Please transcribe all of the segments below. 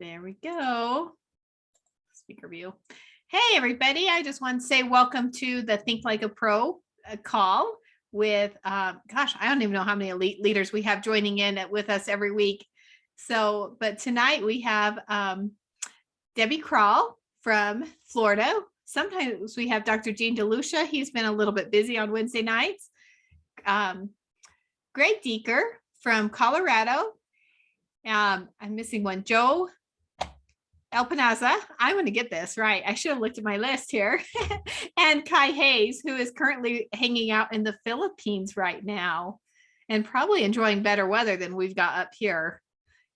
There we go. Speaker view. Hey, everybody. I just want to say welcome to the Think Like a Pro call with, gosh, I don't even know how many elite leaders we have joining in with us every week. So, but tonight we have Debbie Krall from Florida. Sometimes we have Dr. Gene DeLucia. He's been a little bit busy on Wednesday nights. Greg Deeker from Colorado. I'm missing one. Joe Elpinaza. I want to get this right. I should have looked at my list here. And Kai Hayes, who is currently hanging out in the Philippines right now and probably enjoying better weather than we've got up here.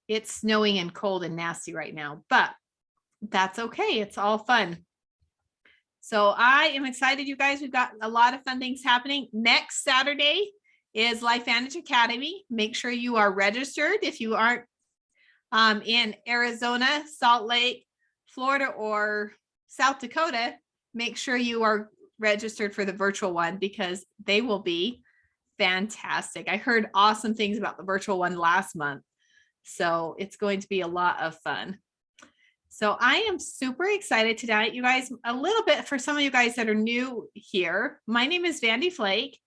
It's snowing and cold and nasty right now, but that's okay. It's all fun. So I am excited, you guys. We've got a lot of fun things happening. Next Saturday is LifeVantage Academy. Make sure you are registered. If you aren't in Arizona, Salt Lake, Florida, or South Dakota, make sure you are registered for the virtual one because they will be fantastic. I heard awesome things about the virtual one last month. So it's going to be a lot of fun. So I am super excited tonight, you guys. A little bit for some of you guys that are new here. My name is Vandy Flake.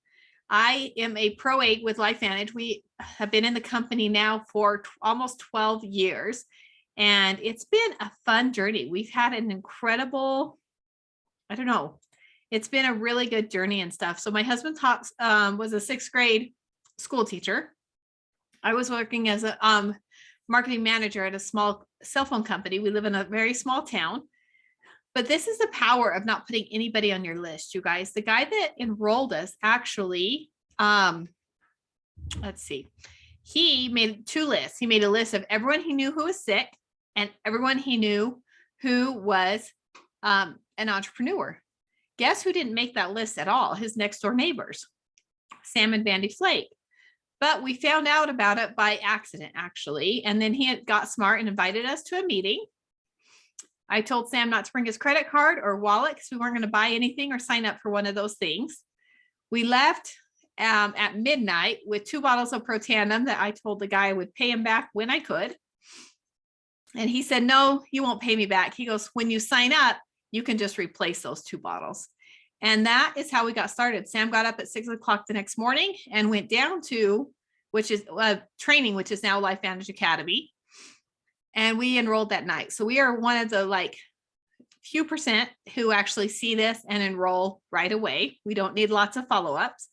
I am a Pro 8 with LifeVantage. We have been in the company now for almost 12 years, and it's been a fun journey. We've had an incredible, I don't know, it's been a really good journey and stuff. So my husband was a 6th grade school teacher. I was working as a marketing manager at a small cell phone company. We live in a very small town. But this is the power of not putting anybody on your list, you guys. The guy that enrolled us actually, let's see, he made 2 lists. He made a list of everyone he knew who was sick and everyone he knew who was an entrepreneur. Guess who didn't make that list at all? His next door neighbors, Sam and Vandy Flake. But we found out about it by accident, actually. And then he had got smart and invited us to a meeting. I told Sam not to bring his credit card or wallet because we weren't going to buy anything or sign up for one of those things. We left at midnight with 2 bottles of Protandim that I told the guy I would pay him back when I could. And he said, no, you won't pay me back. He goes, when you sign up, you can just replace those 2 bottles. And that is how we got started. Sam got up at 6 o'clock the next morning and went down to, which is training, which is now LifeVantage Academy. And we enrolled that night. So we are one of the few percent who actually see this and enroll right away. We don't need lots of follow-ups,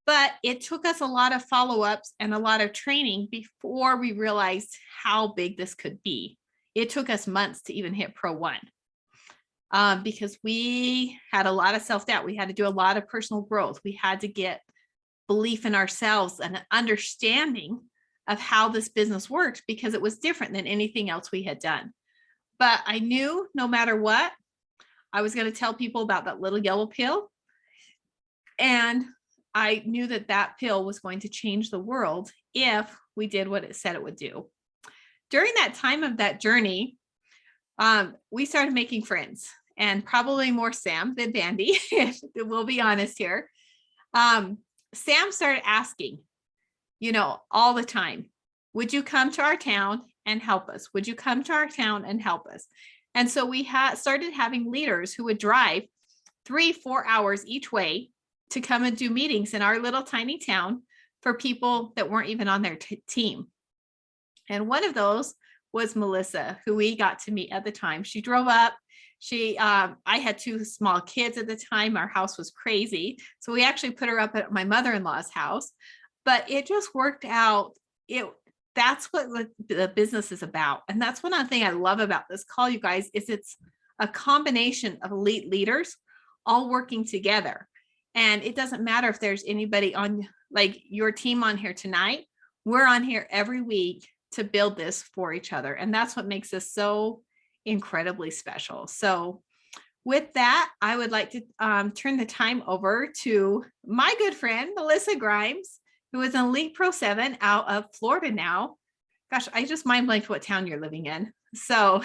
but it took us a lot of follow-ups and a lot of training before we realized how big this could be. It took us months to even hit Pro 1 because we had a lot of self-doubt. We had to do a lot of personal growth. We had to get belief in ourselves and an understanding of how this business worked because it was different than anything else we had done. But I knew no matter what, I was going to tell people about that little yellow pill. And I knew that that pill was going to change the world if we did what it said it would do. During that time of that journey, we started making friends, and probably more Sam than Vandy. We'll be honest here. Sam started asking, all the time, would you come to our town and help us? Would you come to our town and help us? And so we started having leaders who would drive 3-4 hours each way to come and do meetings in our little tiny town for people that weren't even on their team. And one of those was Melissa, who we got to meet at the time. She drove up. I had 2 small kids at the time. Our house was crazy. So we actually put her up at my mother-in-law's house. But it just worked out. That's what the business is about. And that's one thing I love about this call, you guys, is it's a combination of elite leaders all working together. And it doesn't matter if there's anybody on your team on here tonight. We're on here every week to build this for each other. And that's what makes us so incredibly special. So with that, I would like to turn the time over to my good friend, Melissa Grimes, who is an Elite Pro 7 out of Florida now. Gosh, I just mind blanked what town you're living in. So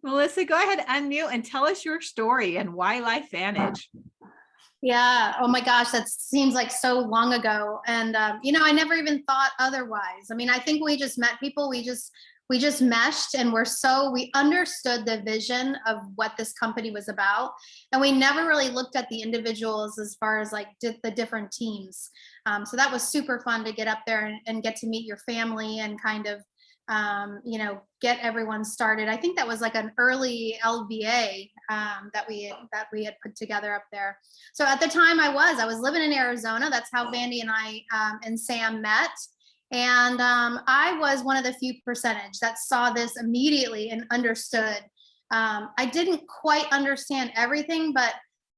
Melissa, go ahead, unmute and tell us your story and why LifeVantage. Yeah. Oh my gosh, that seems like so long ago. And I never even thought otherwise. I mean, I think we just met people. We just meshed, and we understood the vision of what this company was about, and we never really looked at the individuals as far as like the different teams. So that was super fun to get up there and get to meet your family and kind of get everyone started. I think that was like an early LBA that we had put together up there. So at the time I was living in Arizona. That's how Vandy and I and Sam met. And I was one of the few percentage that saw this immediately and understood. I didn't quite understand everything, but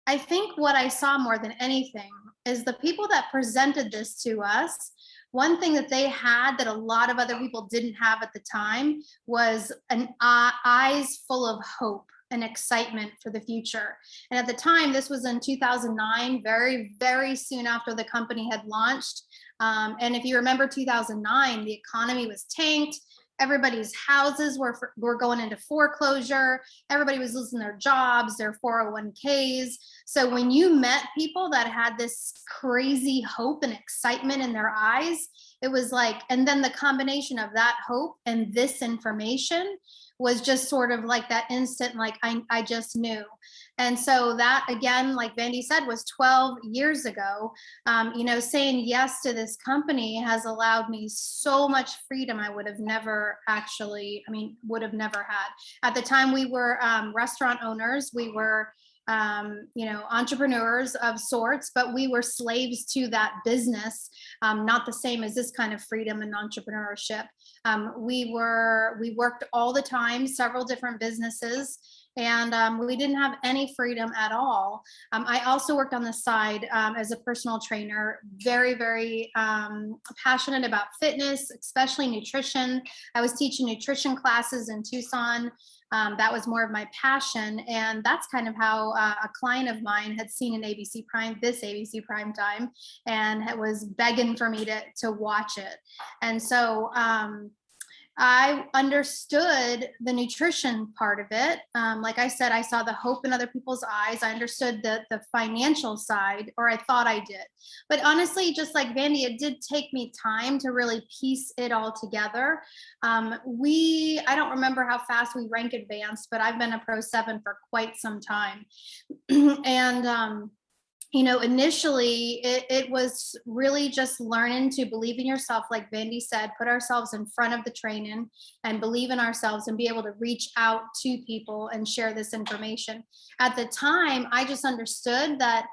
I think what I saw more than anything is the people that presented this to us. One thing that they had that a lot of other people didn't have at the time was an eyes full of hope and excitement for the future. And at the time, this was in 2009, very, very soon after the company had launched. And if you remember 2009, the economy was tanked. Everybody's houses were going into foreclosure. Everybody was losing their jobs, their 401ks. So when you met people that had this crazy hope and excitement in their eyes, it was like, and then the combination of that hope and this information was just sort of like that instant, like I just knew. And so that, again, like Vandy said, was 12 years ago. Saying yes to this company has allowed me so much freedom I would have never had. At the time, we were restaurant owners. We were entrepreneurs of sorts, but we were slaves to that business. Not the same as this kind of freedom and entrepreneurship. We worked all the time, several different businesses, and we didn't have any freedom at all. I also worked on the side as a personal trainer, very, very passionate about fitness, especially nutrition. I was teaching nutrition classes in Tucson. That was more of my passion. And that's kind of how a client of mine had seen an ABC Prime Time, and was begging for me to watch it. And so I understood the nutrition part of it. Like I said, I saw the hope in other people's eyes. I understood the financial side, or I thought I did. But honestly, just like Vandy, it did take me time to really piece it all together. I don't remember how fast we rank advanced, but I've been a Pro 7 for quite some time. And initially it was really just learning to believe in yourself, like Vandy said, put ourselves in front of the training and believe in ourselves and be able to reach out to people and share this information. At the time, I just understood that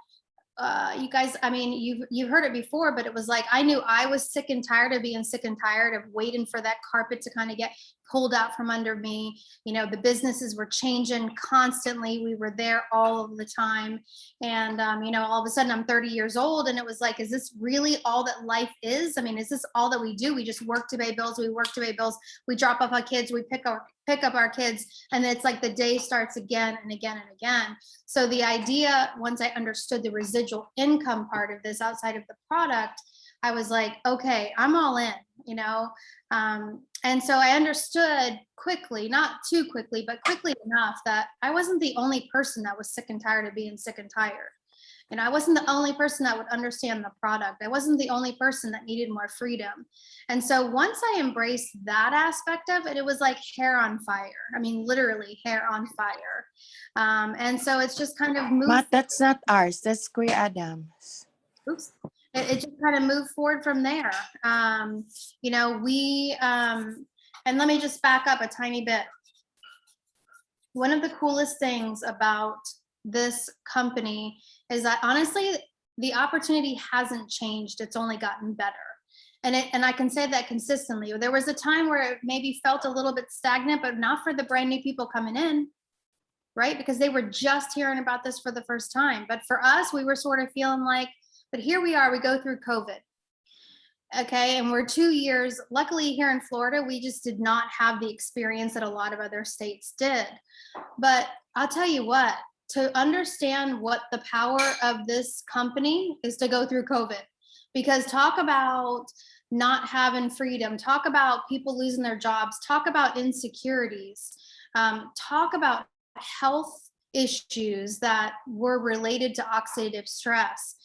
you guys, I mean, you've heard it before, but it was like I knew I was sick and tired of being sick and tired of waiting for that carpet to kind of get pulled out from under me. The businesses were changing constantly. We were there all of the time. And all of a sudden I'm 30 years old, and it was like, is this really all that life is? I mean, is this all that we do? We just work to pay bills. We drop off our kids. We pick up our kids, and it's like the day starts again and again and again. So the idea, once I understood the residual income part of this outside of the product, I was like, okay, I'm all in. And so I understood quickly, not too quickly, but quickly enough, that I wasn't the only person that was sick and tired of being sick and tired. I wasn't the only person that would understand the product. I wasn't the only person that needed more freedom. And so once I embraced that aspect of it, it was like hair on fire. I mean, literally hair on fire. And so it's just kind of moved. Matt, that's not ours. That's Kuya Adams. Oops. It just kind of moved forward from there. And let me just back up a tiny bit. One of the coolest things about this company is that honestly, the opportunity hasn't changed. It's only gotten better. And I can say that consistently. There was a time where it maybe felt a little bit stagnant, but not for the brand new people coming in, right? Because they were just hearing about this for the first time. But for us, we were sort of feeling like, but here we are, we go through COVID. Okay, and we're 2 years. Luckily, here in Florida, we just did not have the experience that a lot of other states did. But I'll tell you what, to understand what the power of this company is to go through COVID. Because talk about not having freedom, talk about people losing their jobs, talk about insecurities, talk about health issues that were related to oxidative stress.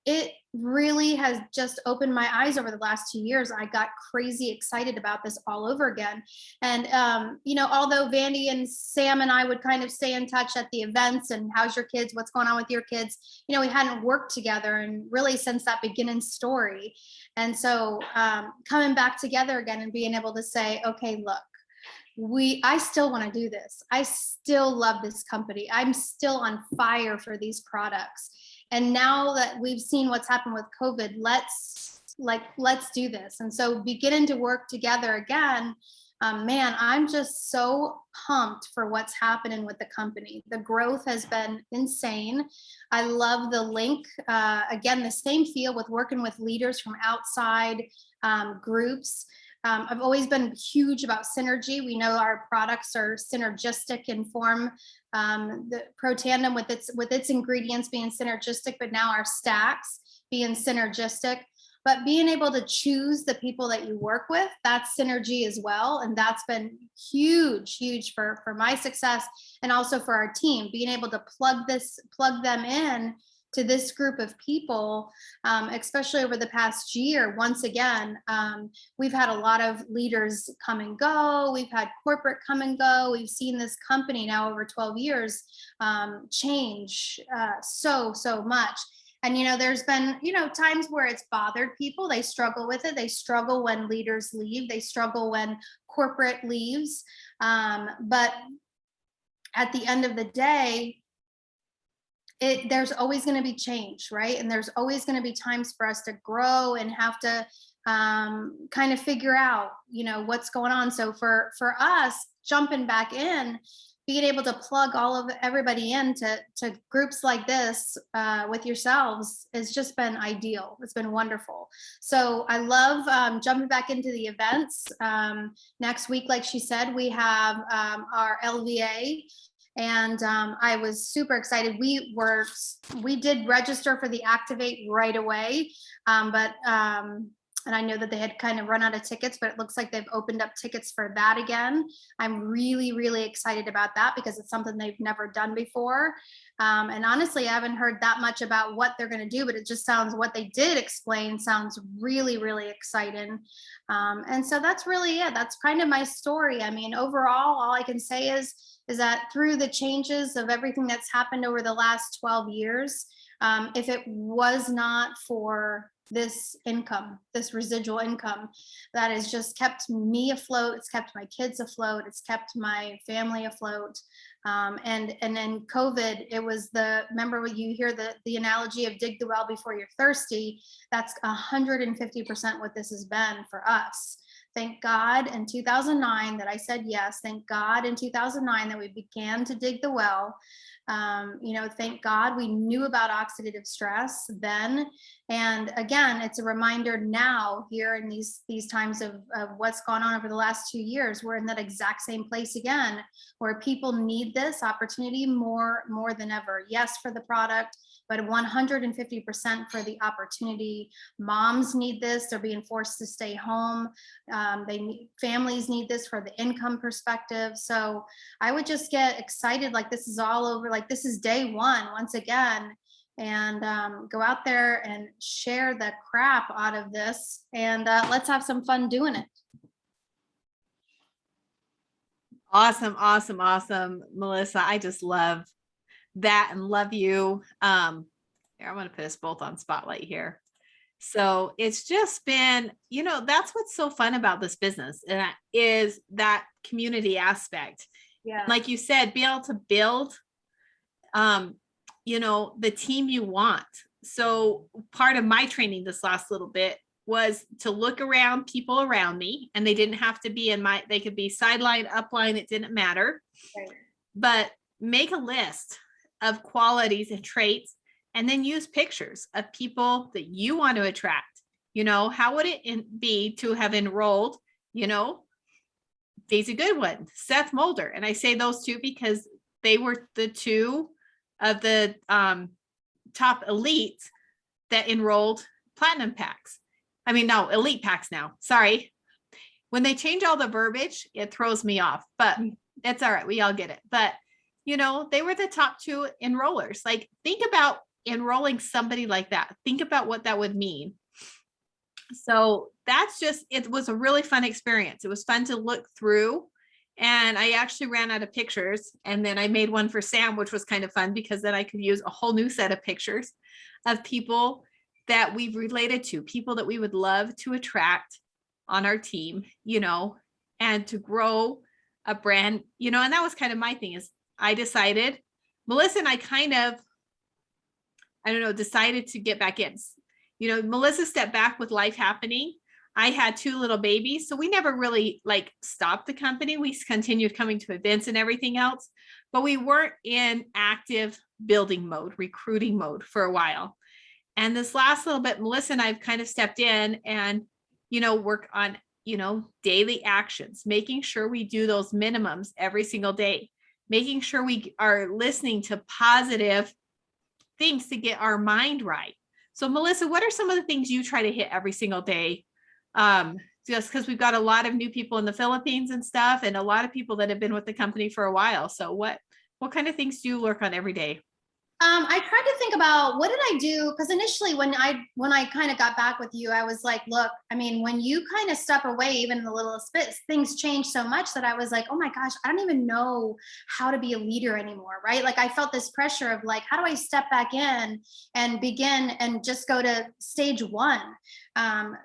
It really has just opened my eyes over the last 2 years. I got crazy excited about this all over again. And, although Vandy and Sam and I would kind of stay in touch at the events and how's your kids, what's going on with your kids, we hadn't worked together and really since that beginning story. And so coming back together again and being able to say, okay, look, I still want to do this. I still love this company. I'm still on fire for these products. And now that we've seen what's happened with COVID, let's do this. And so beginning to work together again, man, I'm just so pumped for what's happening with the company. The growth has been insane. I love the link. Again, the same feel with working with leaders from outside groups. I've always been huge about synergy. We know our products are synergistic in form. The Protandim with its ingredients being synergistic, but now our stacks being synergistic. But being able to choose the people that you work with, that's synergy as well. And that's been huge for my success and also for our team, being able to plug them in to this group of people, especially over the past year. Once again, we've had a lot of leaders come and go. We've had corporate come and go. We've seen this company now over 12 years change so much. And, there's been, times where it's bothered people. They struggle with it. They struggle when leaders leave. They struggle when corporate leaves. But at the end of the day, there's always going to be change, right? And there's always going to be times for us to grow and have to kind of figure out, what's going on. So for us, jumping back in, being able to plug everybody into groups like this with yourselves has just been ideal. It's been wonderful. So I love jumping back into the events. Next week, like she said, we have our LVA. And I was super excited. We did register for the Activate right away, and I know that they had kind of run out of tickets, but it looks like they've opened up tickets for that again. I'm really excited about that because it's something they've never done before. And honestly, I haven't heard that much about what they're going to do, but it just sounds, what they did explain sounds really exciting. And so that's really it. That's kind of my story. I mean, overall, all I can say is that through the changes of everything that's happened over the last 12 years, if it was not for this income, this residual income that has just kept me afloat, it's kept my kids afloat, it's kept my family afloat. And then COVID, it was remember when you hear the analogy of dig the well before you're thirsty, that's 150% what this has been for us. Thank God in 2009 that I said yes. Thank God in 2009 that we began to dig the well. Thank God we knew about oxidative stress then. And again, it's a reminder now here in these times of what's gone on over the last 2 years. We're in that exact same place again, where people need this opportunity more than ever. Yes, for the product, but 150% for the opportunity. Moms need this. They're being forced to stay home. Families need this for the income perspective. So I would just get excited like this is all over, like this is day one once again, and go out there and share the crap out of this, and let's have some fun doing it. Awesome, Melissa. I just love that and love you. Here, I'm going to put us both on spotlight here. So it's just been, that's what's so fun about this business, and that is that community aspect. Yeah. Like you said, be able to build, the team you want. So part of my training this last little bit was to look around people around me, and they didn't have to be they could be sideline, upline, it didn't matter. Right. But make a list of qualities and traits, and then use pictures of people that you want to attract. How would it be to have enrolled, Daisy Goodwin, Seth Mulder? And I say those two because they were the two of the top elites that enrolled platinum packs. I mean, no, elite packs now. Sorry. When they change all the verbiage, it throws me off, but it's all right. We all get it. But You know, they were the top 2 enrollers. Like, think about enrolling somebody like that. Think about what that would mean. So that's just, it was a really fun experience. It was fun to look through. And I actually ran out of pictures. And then I made one for Sam, which was kind of fun because then I could use a whole new set of pictures of people that we've related to, people that we would love to attract on our team, you know, and to grow a brand, you know, and that was kind of my thing is I decided, Melissa and I kind of, I don't know, decided to get back in. You know, Melissa stepped back with life happening. I had 2 little babies, so we never really like stopped the company. We continued coming to events and everything else, but we weren't in active building mode, recruiting mode for a while. And this last little bit, Melissa and I've kind of stepped in and, you know, work on, you know, daily actions, making sure we do those minimums every single day, making sure we are listening to positive things to get our mind right. So Melissa, what are some of the things you try to hit every single day? Just because we've got a lot of new people in the Philippines and stuff, and a lot of people that have been with the company for a while. So what kind of things do you work on every day? I tried to think about what did I do? Because initially when I kind of got back with you, I was like, look, I mean, when you kind of step away, even the littlest bit, things change so much that I was like, oh my gosh, I don't even know how to be a leader anymore, right? Like I felt this pressure of like, how do I step back in and begin and just go to stage 1?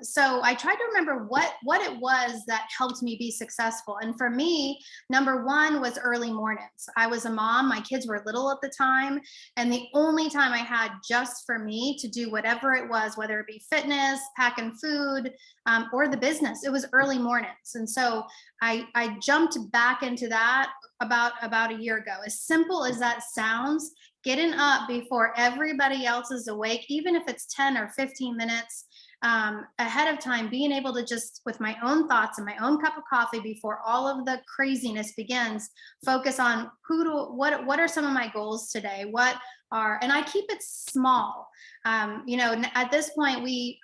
So I tried to remember what it was that helped me be successful. And for me, number 1 was early mornings. I was a mom, my kids were little at the time. And the only time I had just for me to do whatever it was, whether it be fitness, packing food, or the business, it was early mornings. And so I jumped back into that about a year ago. As simple as that sounds, getting up before everybody else is awake, even if it's 10 or 15 minutes ahead of time, being able to just with my own thoughts and my own cup of coffee before all of the craziness begins, focus on what are some of my goals today, and I keep it small. You know, at this point we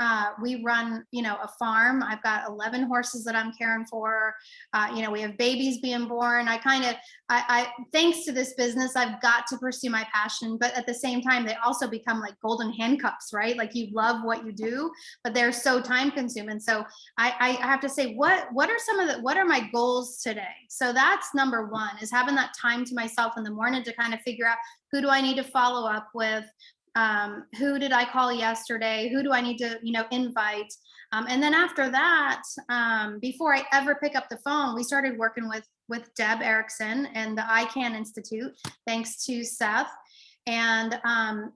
run, you know, a farm. I've got 11 horses that I'm caring for. You know, we have babies being born. I thanks to this business, I've got to pursue my passion, but at the same time, they also become like golden handcuffs, right? Like you love what you do, but they're so time consuming. So I have to say, what are my goals today? So that's number 1 is having that time to myself in the morning to kind of figure out who do I need to follow up with? Who did I call yesterday? Who do I need to, you know, invite? And then after that, before I ever pick up the phone, we started working with Deb Erickson and the ICANN Institute, thanks to Seth. And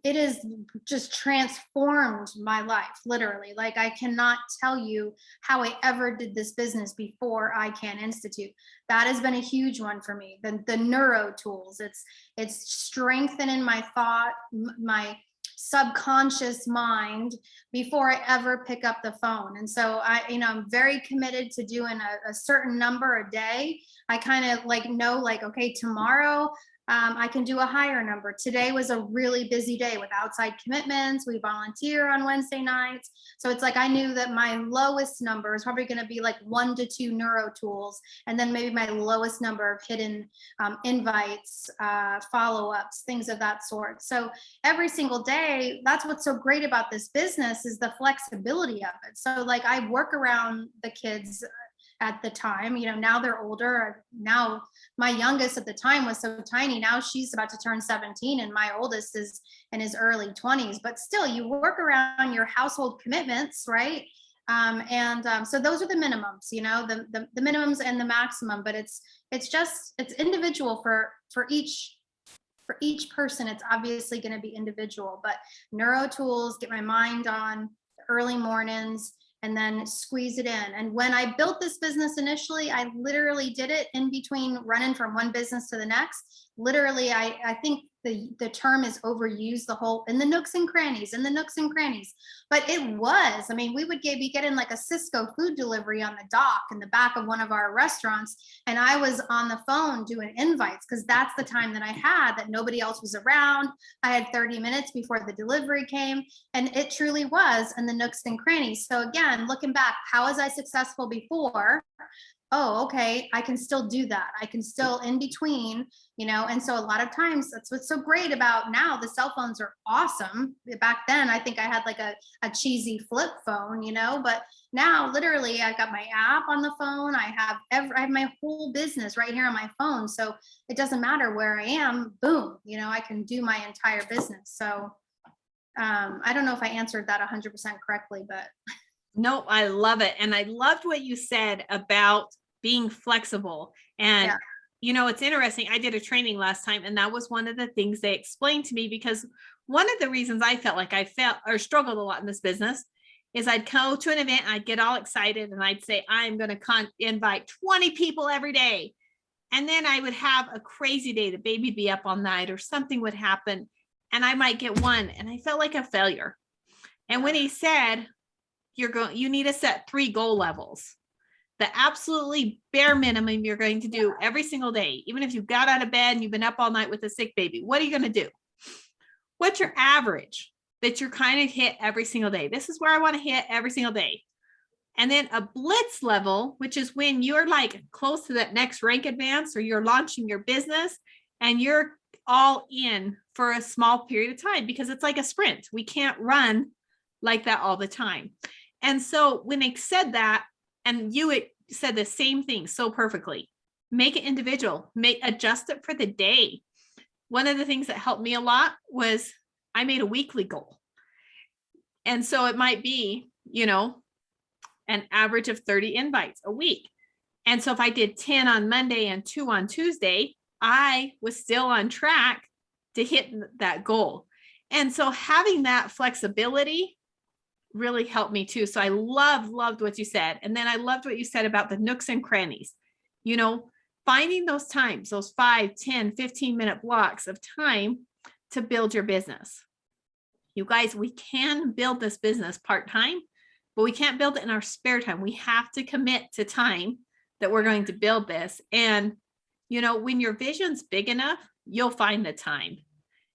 it has just transformed my life, literally. Like I cannot tell you how I ever did this business before ICANN Institute. That has been a huge one for me. The neuro tools, it's strengthening my thought, my subconscious mind before I ever pick up the phone. And so I'm very committed to doing a certain number a day. I kind of like know like, okay, tomorrow I can do a higher number. Today was a really busy day with outside commitments. We volunteer on Wednesday nights. So it's like I knew that my lowest number is probably going to be like 1 to 2 neuro tools. And then maybe my lowest number of hidden invites, follow-ups, things of that sort. So every single day, that's what's so great about this business is the flexibility of it. So like I work around the kids at the time, you know, now they're older. Now my youngest at the time was so tiny. Now she's about to turn 17 and my oldest is in his early 20s, but still you work around your household commitments, right? So those are the minimums, you know, the minimums and the maximum, but it's individual for each person. It's obviously going to be individual, but neuro tools, get my mind on early mornings, and then squeeze it in. And when I built this business initially, I literally did it in between running from one business to the next. Literally, I think the term is overused, the whole in the nooks and crannies, But it was, I mean, we would be getting like a Cisco food delivery on the dock in the back of one of our restaurants. And I was on the phone doing invites because that's the time that I had that nobody else was around. I had 30 minutes before the delivery came. And it truly was in the nooks and crannies. So again, looking back, how was I successful before? oh, okay, I can still do that. I can still in between, and so a lot of times that's what's so great about now. The cell phones are awesome. Back then, I think I had like a cheesy flip phone, but now literally I got my app on the phone. I have my whole business right here on my phone. So it doesn't matter where I am, boom, I can do my entire business. So I don't know if I answered that 100% correctly, but No, I love it. And I loved what you said about being flexible. And, yeah. it's interesting. I did a training last time, and that was one of the things they explained to me, because one of the reasons I felt like I felt or struggled a lot in this business is I'd go to an event, I'd get all excited, and I'd say, I'm going to invite 20 people every day. And then I would have a crazy day. The baby'd be up all night or something would happen, and I might get one. And I felt like a failure. And when he said, you need to set 3 goal levels, the absolutely bare minimum you're going to do every single day, even if you got out of bed and you've been up all night with a sick baby. What are you going to do? What's your average that you're kind of hit every single day? This is where I want to hit every single day. And then a blitz level, which is when you're like close to that next rank advance, or you're launching your business and you're all in for a small period of time, because it's like a sprint. We can't run like that all the time. And so when they said that, and you said the same thing so perfectly, make it individual, adjust it for the day. One of the things that helped me a lot was I made a weekly goal. And so it might be, an average of 30 invites a week. And so if I did 10 on Monday and 2 on Tuesday, I was still on track to hit that goal. And so having that flexibility really helped me too. So I loved what you said. And then I loved what you said about the nooks and crannies, finding those times, those 5, 10, 15-minute blocks of time to build your business. You guys, we can build this business part-time, but we can't build it in our spare time. We have to commit to time that we're going to build this. And, when your vision's big enough, you'll find the time.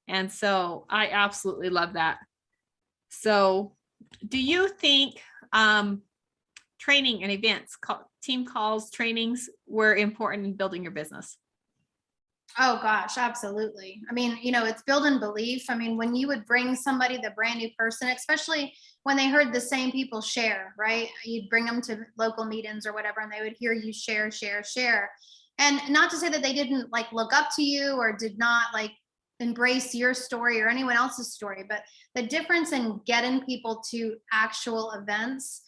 And so I absolutely love that. So do you think training and events, team calls, trainings were important in building your business? Oh gosh, absolutely. I mean, it's building belief. I mean, when you would bring somebody, the brand new person, especially when they heard the same people share, right? You'd bring them to local meetings or whatever, and they would hear you share. And not to say that they didn't like look up to you or did not like embrace your story or anyone else's story, but the difference in getting people to actual events.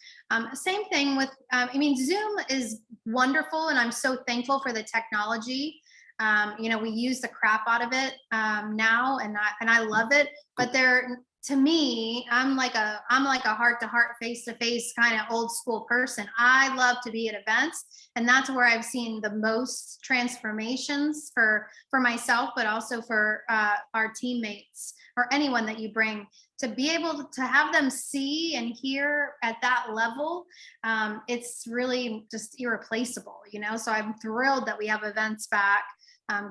Same thing with, Zoom is wonderful, and I'm so thankful for the technology. We use the crap out of it now, and I love it. But to me, I'm like a heart to heart, face to face kind of old school person. I love to be at events, and that's where I've seen the most transformations for myself, but also for our teammates or anyone that you bring, to be able to have them see and hear at that level. It's really just irreplaceable, So I'm thrilled that we have events back.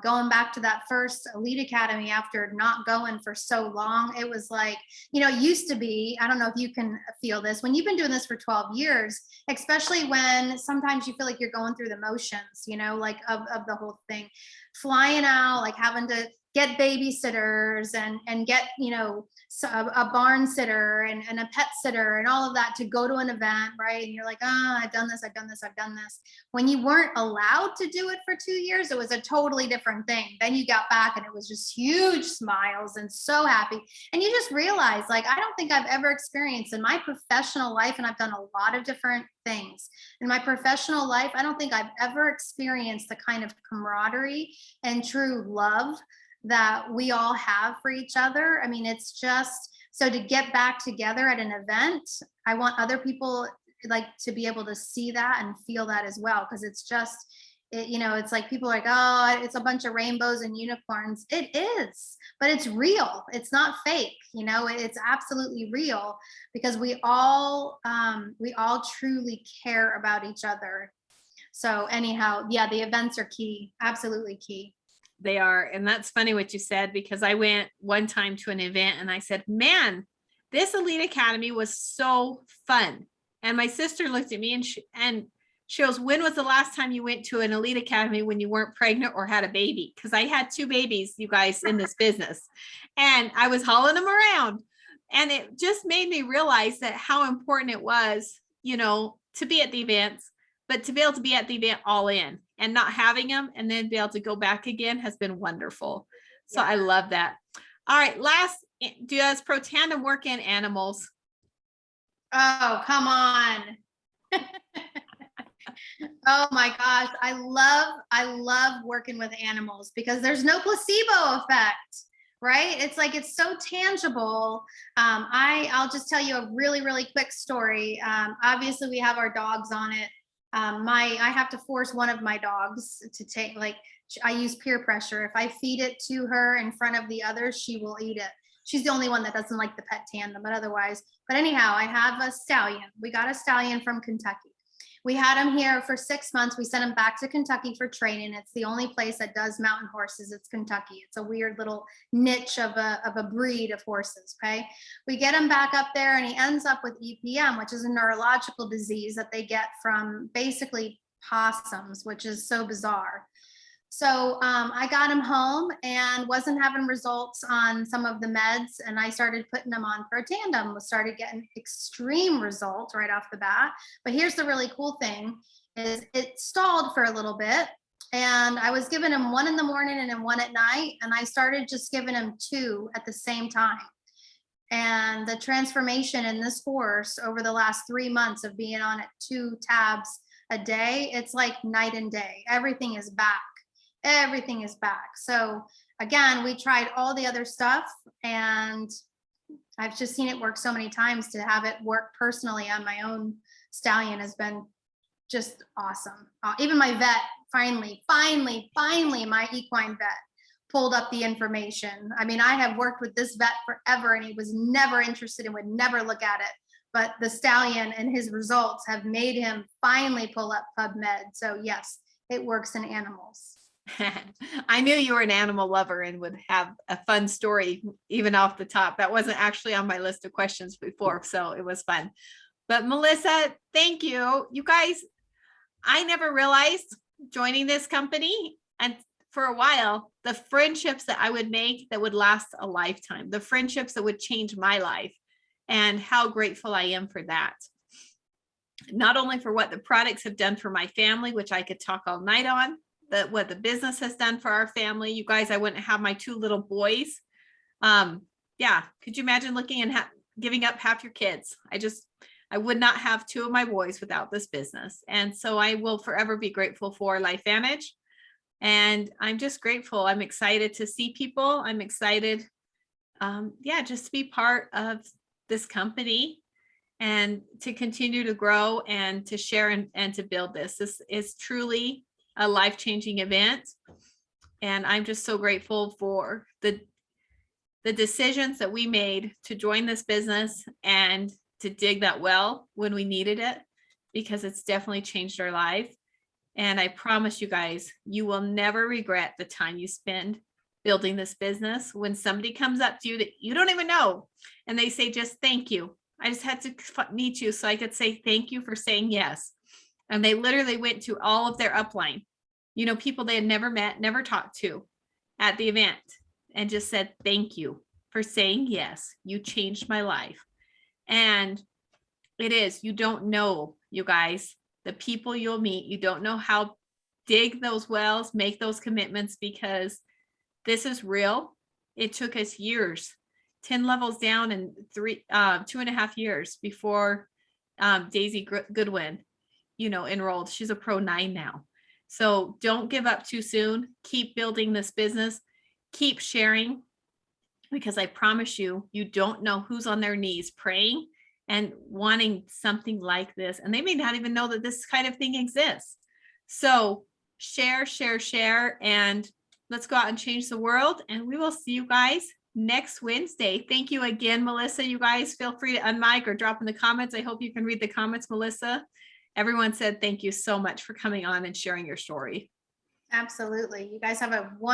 Going back to that first Elite Academy after not going for so long, it was like, it used to be, I don't know if you can feel this, when you've been doing this for 12 years, especially when sometimes you feel like you're going through the motions, like of the whole thing, flying out, like having to get babysitters and get, a barn sitter and a pet sitter and all of that to go to an event, right? And you're like, oh, I've done this. When you weren't allowed to do it for 2 years, it was a totally different thing. Then you got back and it was just huge smiles and so happy. And you just realize, like, I don't think I've ever experienced in my professional life, and I've done a lot of different things in my professional life, I don't think I've ever experienced the kind of camaraderie and true love that we all have for each other. I mean, it's just, so to get back together at an event, I want other people like to be able to see that and feel that as well. Cause it's just, it's like people are like, oh, it's a bunch of rainbows and unicorns. It is, but it's real. It's not fake. It's absolutely real, because we all truly care about each other. So anyhow, yeah, the events are key. Absolutely key. They are. And that's funny what you said, because I went one time to an event and I said, man, this Elite Academy was so fun. And my sister looked at me and She goes, when was the last time you went to an elite academy when you weren't pregnant or had a baby? Because I had 2 babies, you guys, in this business, and I was hauling them around. And it just made me realize that how important it was, to be at the events, but to be able to be at the event all in and not having them and then be able to go back again has been wonderful. So I love that. All right. Does Pro Tandem work in animals? Oh, come on. Oh my gosh. I love working with animals because there's no placebo effect, right? It's so tangible. I'll just tell you a really, really quick story. Obviously we have our dogs on it. I have to force one of my dogs to take, I use peer pressure. If I feed it to her in front of the others, she will eat it. She's the only one that doesn't like the pet tandem, but anyhow, I have a stallion. We got a stallion from Kentucky. We had him here for 6 months. We sent him back to Kentucky for training. It's the only place that does mountain horses. It's Kentucky. It's a weird little niche of a breed of horses. Okay. We get him back up there and he ends up with EPM, which is a neurological disease that they get from basically possums, which is so bizarre. So I got him home and wasn't having results on some of the meds. And I started putting him on Pro Tandem, started getting extreme results right off the bat. But here's the really cool thing is it stalled for a little bit. And I was giving him 1 in the morning and then 1 at night. And I started just giving him 2 at the same time. And the transformation in this horse over the last 3 months of being on it 2 tabs a day, it's like night and day. Everything is back. Everything is back. So again, we tried all the other stuff and I've just seen it work so many times. To have it work personally on my own stallion has been just awesome. Even my vet finally, my equine vet pulled up the information. I mean, I have worked with this vet forever and he was never interested and would never look at it. But the stallion and his results have made him finally pull up PubMed. So yes, it works in animals. I knew you were an animal lover and would have a fun story even off the top. That wasn't actually on my list of questions before, so it was fun. But Melissa, thank you. You guys, I never realized joining this company and for a while, the friendships that I would make that would last a lifetime, the friendships that would change my life, and how grateful I am for that. Not only for what the products have done for my family, which I could talk all night on, what the business has done for our family. You guys, I wouldn't have my 2 little boys. Yeah. Could you imagine looking and giving up half your kids? I would not have 2 of my boys without this business. And so I will forever be grateful for LifeVantage. And I'm just grateful. I'm excited to see people. I'm excited. Just to be part of this company and to continue to grow and to share and to build this. This is truly a life-changing event. And I'm just so grateful for the decisions that we made to join this business and to dig that well when we needed it, because it's definitely changed our life. And I promise you guys, you will never regret the time you spend building this business. When somebody comes up to you that you don't even know and they say, just thank you. I just had to meet you so I could say thank you for saying yes. And they literally went to all of their upline, people they had never met, never talked to at the event, and just said, thank you for saying yes. You changed my life. And you don't know, you guys, the people you'll meet. You don't know how dig those wells, make those commitments, because this is real. It took us years, 10 levels down in 2.5 years before Daisy Goodwin, enrolled. She's a Pro 9 now. So don't give up too soon. Keep building this business. Keep sharing, because I promise you, you don't know who's on their knees praying and wanting something like this. And they may not even know that this kind of thing exists. So share, and let's go out and change the world. And we will see you guys next Wednesday. Thank you again, Melissa. You guys feel free to unmic or drop in the comments. I hope you can read the comments, Melissa. Everyone said thank you so much for coming on and sharing your story. Absolutely. You guys have a wonderful